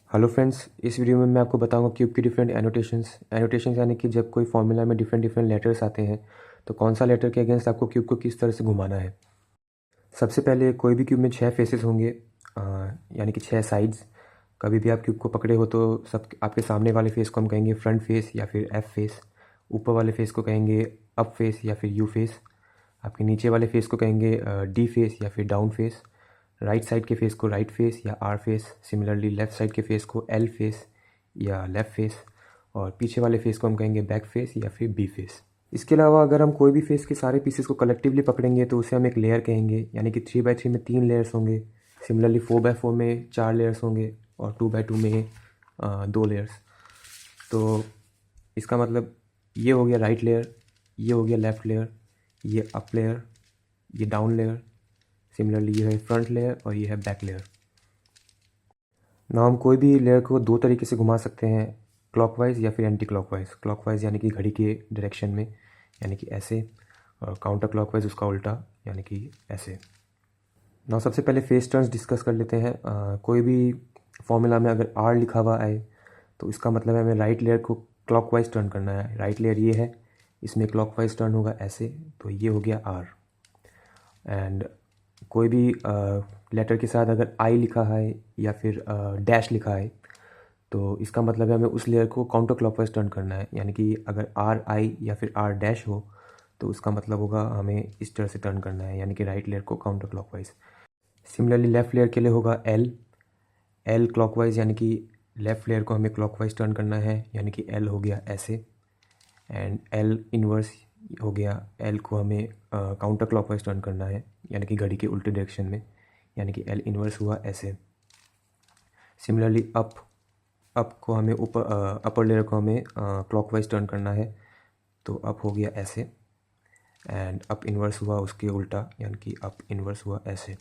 Hello friends, इस video में मैं आपको बताऊंगा क्यूब की डिफरेंट एनोटेशंस यानी कि जब कोई फॉर्मूला में डिफरेंट डिफरेंट लेटर्स आते हैं तो कौन सा लेटर के अगेंस्ट आपको क्यूब को किस तरह से घुमाना है। सबसे पहले कोई भी क्यूब में 6 फेसेस होंगे, यानी कि 6 साइड्स। कभी भी आप क्यूब को पकड़े हो तो सब आपके सामने वाले फेस को हम कहेंगे फ्रंट फेस या फिर एफ फेस। ऊपर वाले फेस को कहेंगे अप फेस या फिर यू फेस। आपके नीचे वाले फेस को कहेंगे डी फेस या फिर डाउन फेस। राइट साइड के फेस को राइट फेस या R face. Similarly left side के फेस को एल फेस या लेफ़्ट फेस। और पीछे वाले फेस को हम कहेंगे बैक फेस या फिर बी फेस। इसके अलावा अगर हम कोई भी फेस के सारे पीसेस को कलेक्टिवली पकड़ेंगे तो उसे हम एक लेयर कहेंगे, यानी कि 3x3 में 3 लेयर्स होंगे। सिमिलरली 4x4 में 4 लेयर्स होंगे और 2x2 में 2 लेयर्स। तो इसका मतलब ये हो गया राइट लेयर, ये हो गया लेफ़्ट लेयर, ये अप लेयर, ये डाउन लेयर। सिमिलरली ये है फ्रंट लेयर और ये है बैक लेयर। ना हम कोई भी लेयर को दो तरीके से घुमा सकते हैं, क्लॉकवाइज या फिर एंटी क्लॉकवाइज। क्लॉकवाइज यानी कि घड़ी के डायरेक्शन में, यानी कि ऐसे, और काउंटर क्लॉकवाइज उसका उल्टा, यानी कि ऐसे। ना सबसे पहले फेस टर्न्स डिस्कस कर लेते हैं। कोई भी फॉर्मूला में अगर आर लिखा हुआ आए तो इसका मतलब है हमें राइट लेयर को क्लॉकवाइज टर्न करना है। राइट लेयर ये है, इसमें क्लॉकवाइज टर्न होगा ऐसे, तो ये हो गया आर। एंड कोई भी लेटर के साथ अगर आई लिखा है या फिर डैश लिखा है तो इसका मतलब है हमें उस लेयर को काउंटर क्लॉकवाइज टर्न करना है। यानी कि अगर आर आई या फिर आर डैश हो तो उसका मतलब होगा हमें इस तरह से टर्न करना है, यानी कि राइट लेयर को counter clockwise. Similarly left layer के लिए होगा एल। एल क्लॉकवाइज यानी कि लेफ़्ट लेयर को हमें क्लॉकवाइज टर्न करना है, यानी कि एल हो गया ऐसे। एंड एल इन्वर्स हो गया, एल को हमें काउंटर क्लॉकवाइज टर्न करना है, यानी कि घड़ी के उल्टे डायरेक्शन में, यानी कि एल इन्वर्स हुआ ऐसे। सिमिलरली अप को हमें ऊपर, अपर लेयर को हमें क्लॉकवाइज टर्न करना है, तो अप हो गया ऐसे। एंड अप इन्वर्स हुआ उसके उल्टा, यानी कि अप इन्वर्स हुआ ऐसे।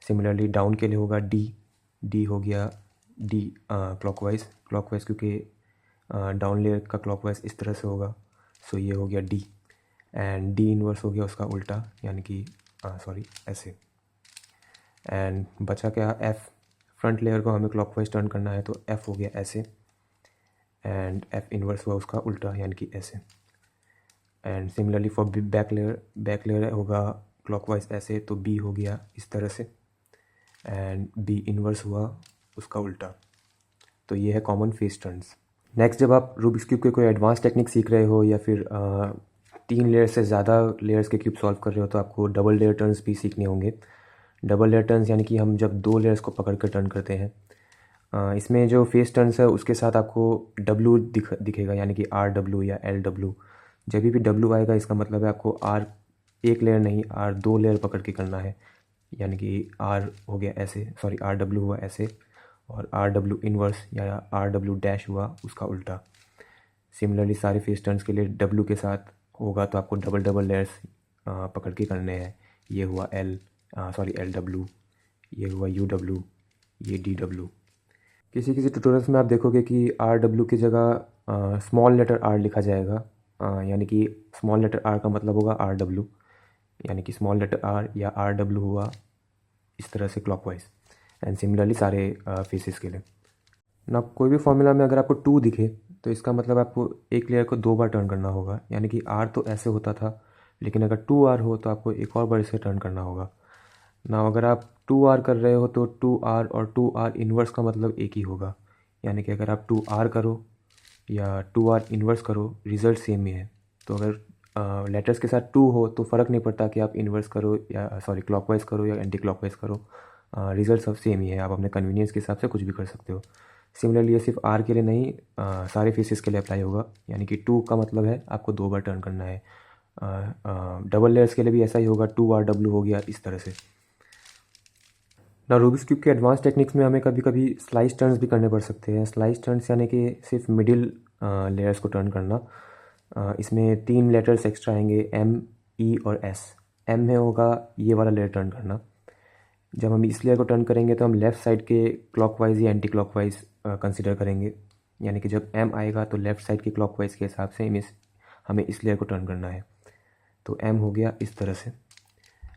सिमिलरली डाउन के लिए होगा डी। डी हो गया डी क्लॉकवाइज क्योंकि डाउन लेयर का क्लॉकवाइज इस तरह से होगा, सो ये हो गया डी। एंड डी इन्वर्स हो गया उसका उल्टा, यानी कि सॉरी ऐसे। एंड बचा क्या एफ़। फ्रंट लेयर को हमें क्लॉकवाइज टर्न करना है तो एफ़ हो गया ऐसे। एंड एफ़ इन्वर्स हुआ उसका उल्टा, यानी कि ऐसे। And similarly for back layer होगा क्लॉकवाइज ऐसे, तो बी हो गया इस तरह से। एंड बी इन्वर्स हुआ उसका उल्टा। तो ये है कॉमन फेस टर्न्स। नेक्स्ट, जब आप रूबिक्स क्यूब के कोई एडवांस टेक्निक सीख रहे हो या फिर 3 लेयर से ज़्यादा लेयर्स के क्यूब सॉल्व कर रहे हो तो आपको डबल लेयर टर्न्स भी सीखने होंगे। डबल लेयर टर्न्स यानी कि हम जब 2 लेयर्स को पकड़ कर टर्न करते हैं। इसमें जो फेस टर्न्स है उसके साथ आपको डब्लू दिखेगा, यानी कि आर डब्लू या एल डब्लू। जब भी डब्लू आएगा इसका मतलब है आपको आर एक लेयर नहीं, आर 2 लेयर पकड़ के करना है, यानी कि आर हो गया ऐसे, सॉरी आर डब्लू हुआ ऐसे, और आर डब्लू इन्वर्स या आर डब्लू डैश हुआ उसका उल्टा। सिमिलरली सारे फेस टर्न्स के लिए डब्लू के साथ होगा तो आपको डबल डबल लेयर्स पकड़ के करने हैं। ये हुआ एल डब्लू, ये हुआ यू डब्लू, ये डी डब्लू। किसी किसी ट्यूटोरियल्स में आप देखोगे कि आर डब्लू की जगह स्मॉल लेटर आर लिखा जाएगा, यानी कि स्मॉल लेटर आर का मतलब होगा आर डब्लू, यानी कि स्मॉल लेटर आर या आर डब्लू हुआ इस तरह से क्लॉकवाइज। एंड सिमिलरली सारे फेसेस के लिए ना, कोई भी फॉर्मूला में अगर आपको 2 दिखे तो इसका मतलब आपको एक लेयर को 2 बार टर्न करना होगा, यानी कि आर तो ऐसे होता था, लेकिन अगर 2 आर हो तो आपको एक और बार इसे टर्न करना होगा ना। अगर आप 2 आर कर रहे हो तो 2 आर और 2 आर इन्वर्स का मतलब एक ही होगा, यानी कि अगर आप 2 आर करो या 2 आर इन्वर्स करो रिज़ल्ट सेम ही है। तो अगर लेटर्स के साथ 2 हो तो फ़र्क नहीं पड़ता कि आप इन्वर्स करो या सॉरी क्लॉकवाइज करो या एंटी क्लॉकवाइज करो, रिज़ल्ट सब सेम ही है। आप अपने कन्वीनियंस के हिसाब से कुछ भी कर सकते हो। सिमिलरली ये सिर्फ आर के लिए नहीं, सारे फेसेस के लिए अप्लाई होगा, यानी कि 2 का मतलब है आपको 2 बार टर्न करना है। डबल लेयर्स के लिए भी ऐसा ही होगा, 2 आर डब्लू हो गया इस तरह से ना। रूबिक्स क्यूब के एडवांस टेक्निक्स में हमें कभी कभी स्लाइस टर्न्स भी करने पड़ सकते हैं। स्लाइस टर्न्स यानी कि सिर्फ मिडिल लेयर्स को टर्न करना। इसमें 3 लेटर्स एक्स्ट्रा आएंगे, एम, ई और एस। एम में होगा ये वाला लेयर टर्न करना। जब हम इस लेयर को टर्न करेंगे तो हम लेफ़्ट साइड के क्लॉकवाइज या एंटी क्लॉकवाइज कंसिडर करेंगे, यानी कि जब एम आएगा तो लेफ़्ट साइड के क्लॉकवाइज के हिसाब से हमें इस लेयर को टर्न करना है। तो एम हो गया इस तरह से।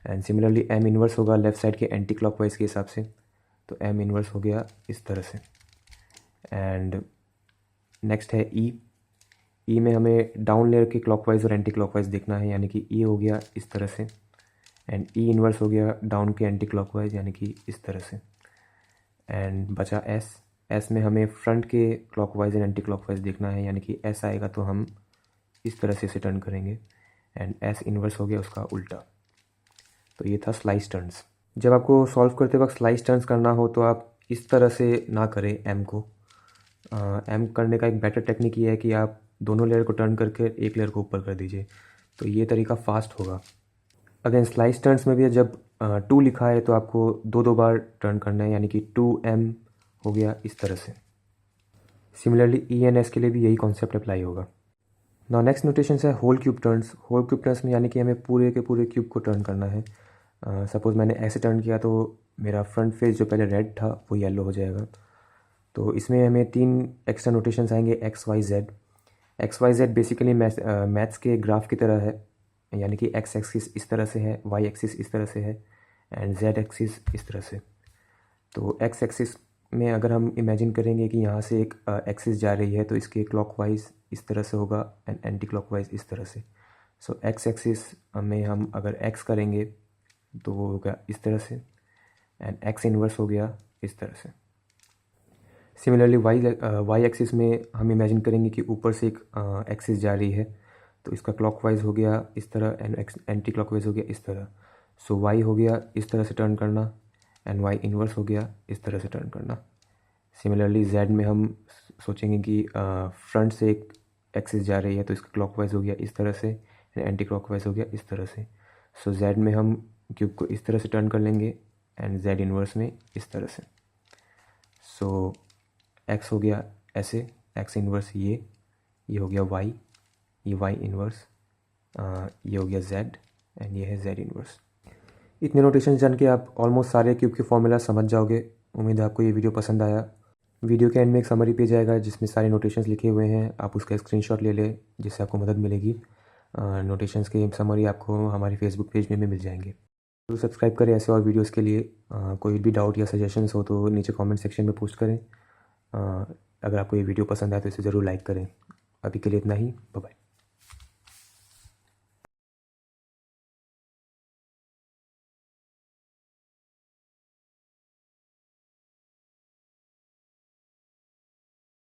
एंड सिमिलरली एम इन्वर्स होगा लेफ़्ट साइड के एंटी क्लॉकवाइज के हिसाब से, तो एम इन्वर्स हो गया इस तरह से। एंड नेक्स्ट है ई में हमें डाउन लेयर के क्लॉकवाइज और एंटी क्लॉकवाइज देखना है, यानी कि ई हो गया इस तरह से, एंड ई इन्वर्स हो गया डाउन के एंटी क्लॉकवाइज यानी कि इस तरह से। एंड बचा एस में हमें फ्रंट के क्लॉकवाइज एंड एंटी क्लॉकवाइज देखना है, यानी कि एस आएगा तो हम इस तरह से इसे टर्न करेंगे, एंड एस इन्वर्स हो गया उसका उल्टा। तो ये था स्लाइस टर्न्स। जब आपको सॉल्व करते वक्त स्लाइस टर्न्स करना हो तो आप इस तरह से ना करें एम को। एम करने का एक बेटर टेक्निक ये है कि आप दोनों लेयर को टर्न करके एक लेयर को ऊपर कर दीजिए, तो ये तरीका फास्ट होगा। अगेन स्लाइस टर्न्स में भी जब 2 लिखा है तो आपको दो बार टर्न करना है, यानी कि 2M हो गया इस तरह से। सिमिलरली ई एंड एस के लिए भी यही कॉन्सेप्ट अप्लाई होगा। नाउ नेक्स्ट नोटेशन है whole cube turns. Whole cube turns में यानी कि हमें पूरे के पूरे क्यूब को टर्न करना है। सपोज़ मैंने ऐसे टर्न किया तो मेरा फ्रंट फेस जो पहले रेड था वो येलो हो जाएगा। तो इसमें हमें 3 एक्स्ट्रा नोटेशंस आएंगे X Y Z basically maths के ग्राफ की तरह है, यानी कि एक्स एक्सिस इस तरह से है, वाई एक्सिस इस तरह से है, एंड जेड एक्सिस इस तरह से। तो एक्स एक्सिस में अगर हम इमेजिन करेंगे कि यहाँ से एक एक्सिस जा रही है तो इसके क्लॉकवाइज इस तरह से होगा एंड एंटी क्लॉकवाइज इस तरह से। सो एक्स एक्सिस में हम अगर एक्स करेंगे तो वो होगा इस तरह से, एंड एक्स इन्वर्स हो गया इस तरह से। सिमिलरली वाई एक्सिस में हम इमेजिन करेंगे कि ऊपर से एक एक्सिस जा रही है तो इसका क्लॉकवाइज हो गया इस तरह एंड एंटी क्लॉकवाइज हो गया इस तरह। सो वाई हो गया इस तरह से टर्न करना, एंड वाई इन्वर्स हो गया इस तरह से टर्न करना। सिमिलरली जेड में हम सोचेंगे कि फ्रंट से एक एक्सिस जा रही है तो इसका क्लॉकवाइज हो गया इस तरह से एंड एंटी क्लॉकवाइज हो गया इस तरह से। सो जेड में हम क्यूब को इस तरह से टर्न कर लेंगे एंड जेड इन्वर्स में इस तरह से। सो एक्स हो गया ऐसे, एक्स इन्वर्स ये हो गया वाई, ये वाई इन्वर्स, ये हो गया जेड, एंड ये है जेड इन्वर्स। इतने नोटेशन जान के आप ऑलमोस्ट सारे क्यूब के फॉर्मूला समझ जाओगे। उम्मीद है आपको ये वीडियो पसंद आया। वीडियो के एंड में एक समरी पेज आएगा जिसमें सारे नोटेशंस लिखे हुए हैं, आप उसका स्क्रीनशॉट ले लें जिससे आपको मदद मिलेगी। नोटेशंस के समरी आपको हमारे फेसबुक पेज में भी मिल जाएंगे। तो सब्सक्राइब करें ऐसे और वीडियोस के लिए। कोई भी डाउट या सजेशंस हो तो नीचे कमेंट सेक्शन में पोस्ट करें। अगर आपको ये वीडियो पसंद आए तो इसे ज़रूर लाइक करें। अभी के लिए इतना ही, बाय बाय।